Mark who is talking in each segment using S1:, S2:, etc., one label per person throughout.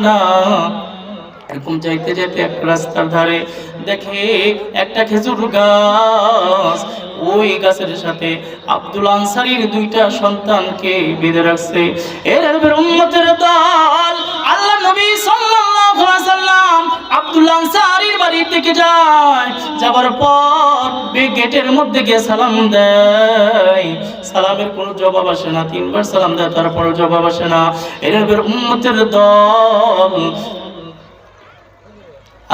S1: না। এরকম যাইতে যেতে এক রাস্তার ধারে দেখে একটা খেজুর গাছ, ওই গাছের সাথে আব্দুল আনসারীর দুইটা সন্তানকে বেঁধে রাখছে। এর উম্মতের দল আল্লাহ নবী সাল্লাল্লাহু আলাইহি ওয়াসাল্লাম আব্দুল আনসারীর বাড়ি থেকে যায়। যাবার পর গেটের মধ্যে গিয়ে সালাম দেয়, সালামের কোনো জবাব আসে না। তিনবার সালাম দেয়, তারপরও জবাব আসে না। এর উম্মতের দল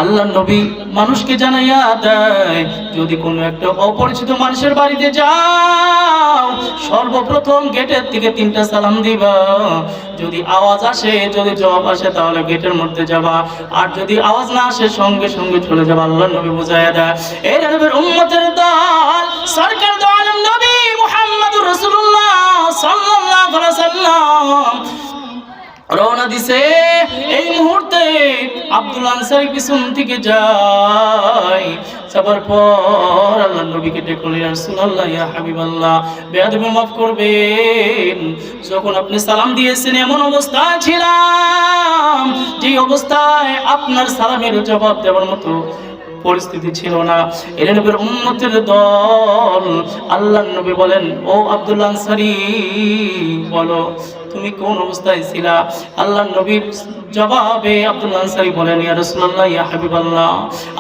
S1: আল্লাহ নবী মানুষকে জানাইয়া দেয়, যদি কোনো একটা অপরিচিত মানুষের বাড়িতে যাও, সর্বপ্রথম গেটের থেকে তিনটা সালাম দিবা। যদি আওয়াজ আসে, যদি জবাব আসে, তাহলে গেটের মধ্যে যাবা, আর যদি আওয়াজ না আসে সঙ্গে সঙ্গে চলে যাবা। আল্লাহ নবী বুঝাইয়া দেয়। এই নবীর উম্মতের দল সরকার দো আলম নবী মুহাম্মদুর রাসূলুল্লাহ সাল্লাল্লাহু আলাইহি ওয়াসাল্লাম রওনা দিছে। এই মুহূর্তে আব্দুল আনসারী পিছন থেকে যায়। যাবার পর আল্লাহ নবীকে ডেকে ইয়া রাসূলুল্লাহ, ইয়া হাবিবাল্লাহ, বেয়াদবি মাফ করবেন, যখন আপনি সালাম দিয়েছেন এমন অবস্থায় ছিলাম যে অবস্থায় আপনার সালামের জবাব দেওয়ার মতো পরিস্থিতি ছিল না। এর নবীর উম্মতের দল আল্লাহর নবী বলেন, ও আব্দুল আনসারী, বলো তুমি কোন অবস্থায় ছিলা? আল্লাহর নবীর জবাবে আব্দুল আনসারী বলেন, ইয়া রাসূলুল্লাহ, ইয়া হাবিবাল্লাহ,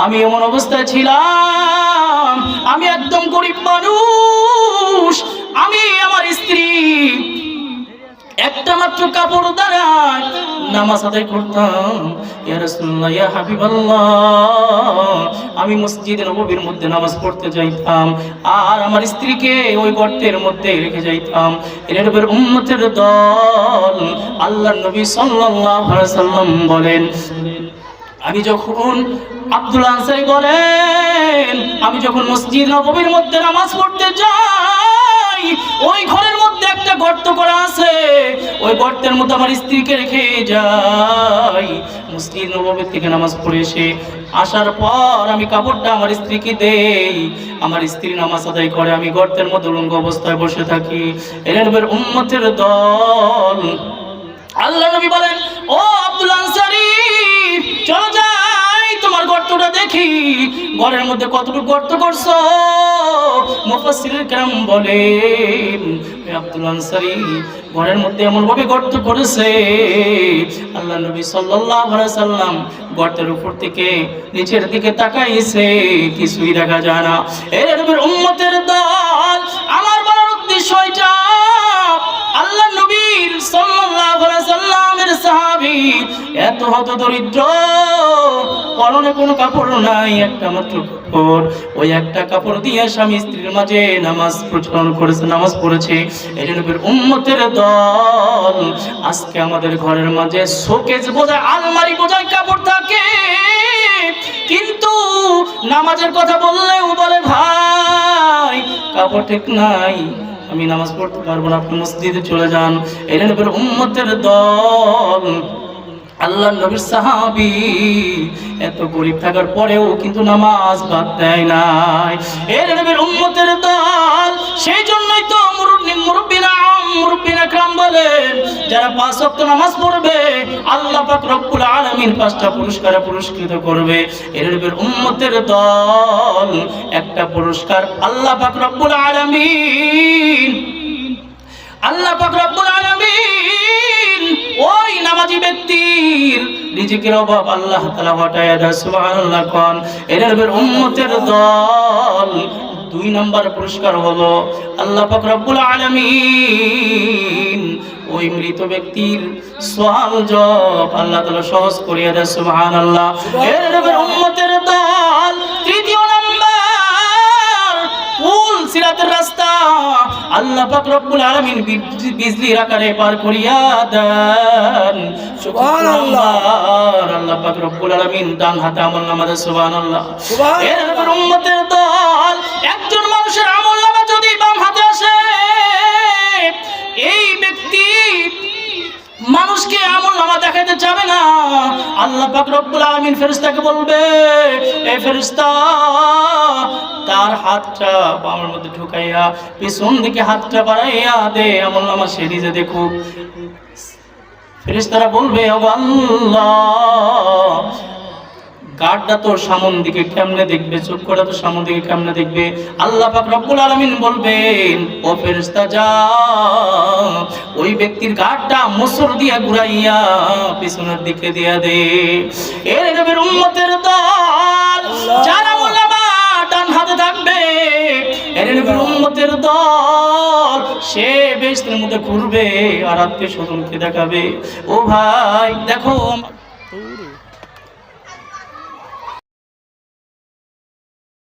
S1: আমি এমন অবস্থায় ছিলাম, আমি একদম গরিব মানুষ, আমি আমার স্ত্রী একটা মাত্র কাপড় দ্বারা নামাজ আদায় করতাম। ইয়া রাসূলুল্লাহ, ইয়া হাবিবাল্লাহ, আমি মসজিদে নববীর মধ্যে নামাজ পড়তে যাইতাম, আর আমার স্ত্রীকে ওই গর্তের মধ্যে রেখে যাইতাম। এর নবীর উম্মতের দল আল্লাহর নবী সাল্লাল্লাহু আলাইহি ওয়াসাল্লাম বলেন, আমি যখন আব্দুল আনসারী বলেন, আমি যখন মসজিদ নববীর মধ্যে নামাজ পড়তে যাই, ওই ঘরের মধ্যে একটা গর্ত করা আছে, ওই গর্তের মধ্যে আমার স্ত্রীকে রেখে যাই। মসজিদ নববী থেকে নামাজ পড়ে এসে আসার পর আমি কাপড়টা আমার স্ত্রীকে দেই, আমার স্ত্রী নামাজ আদায় করে, আমি গর্তের মধ্যে উলঙ্গ অবস্থায় বসে থাকি। এর নবীর উম্মতের দল আল্লাহ নবী বলেন, ও আব্দুল আনসারী, চলো যাই তোমার গর্তটা দেখি, ঘরের মধ্যে কতটুকু গর্ত করছো। মুফাসসির কেরাম বলেন, আব্দুল আনসারী ঘরের মধ্যে এমন ভাবে গর্ত করেছে, আল্লাহ নবী সাল্লাল্লাহু আলাইহি ওয়াসাল্লাম গর্তের উপর থেকে নিচের দিকে তাকাইছে, কিছুই দেখা যায় না। এই নবীর উম্মতের দল আমার বলার উদ্দেশ্য এটা, আল্লাহ নবীর সাল্লাল্লাহু আলাইহি ওয়াসাল্লামের সাহাবী এত হতদরিদ্র, পরনে কোনো কাপড় নাই, একটা মাত্র কাপড়, ওই একটা কাপড় দিয়ে স্বামী স্ত্রীর মাঝে নামাজ প্রচলন করেছে, নামাজ পড়েছে। এই নবীর উম্মতের দল আজকে আমাদের ঘরের মাঝে শোকেস বোঝায়, আলমারি বোঝায় কাপড় থাকে, কিন্তু নামাজের কথা বললেও বলে, ভাই কাপড় ঠিক নাই, আমি নামাজ পড়তে পারবো না, আপনি মসজিদে চলে যান। এই নবীর উম্মতের দল আল্লাহ নবীর সাহাবী এত গরিব থাকার পরেও কিন্তু নামাজ বাদ দেয় নাই। এর নবীর উম্মতের দল, সেই জন্যই তো মুরব্বিনা کرام বলেন, যারা 5 ওয়াক্ত নামাজ পড়বে আল্লাহ পাক রব্বুল আলামিন 5টা পুরস্কারে পুরস্কৃত করবে। এর নবীর উম্মতের দল একটা পুরস্কার আল্লাহ পাক রব্বুল আলামিন, আল্লাহ পাক রব্বুল আলামিন ওই নামাজি ব্যক্তির রিজিকের অভাব আল্লাহ তাআলা হটায়া দেয়। সুবহানাল্লাহ কোন। এর নবীর উম্মতের দল 2 নম্বর পুরস্কার হলো আল্লাহ পাক রব্বুল আলামিন ওই মৃত ব্যক্তির সওয়াল জবাব আল্লাহ তাআলা সহজ করিয়া দেয়। সুবহানাল্লাহ। এর নবীর উম্মতের দল 3য় নাম্বার পুল সিরাতের রাস্তা আল্লাহ পাক রব্বুল আলামিন বিজলির আকারে পার করিয়া দেন। সুবহানাল্লাহ। আল্লাহ পাক রব্বুল আলামিন ডান হাতে আমলনামা দেন। সুবহানাল্লাহ। এর নবীর উম্মতের দল একজন মানুষের আমলনামা যদি বাম হাতে আসে, এই ব্যক্তি মানুষকে আমলনামা দেখাতে যাবে না। আল্লাহ পাক রব্বুল আলামিন ফেরেশতাকে বলবে, এই ফেরেশতা তার হাতটা বামের মধ্যে ঢুকাইয়া পিছন দিকে হাতটা বাড়াইয়া দে, আমলনামা সে নিজে দেখুক। ফেরেশতারা বলবে ও আল্লাহ, গাড়টা তো সামন দিকে কেমনে দেখবে, চক্ষুটা তো সামন দিকে কেমনে দেখবে? আল্লাহ পাক রব্বুল আলামিন বলবেন ও ফেরেশতা যাও, ওই ব্যক্তির গাড়টা মোচড় দিয়া ঘুরাইয়া পিছনের দিকে দিয়া দে। এর নবীর উম্মতের দল যারা উলামা ডান হাতে থাকবে, এর নবীর উম্মতের দল সে বেহেশতের মধ্যে ঘুরবে আর আত্মীয় স্বজনকে দেখাবে। ও ভাই দেখো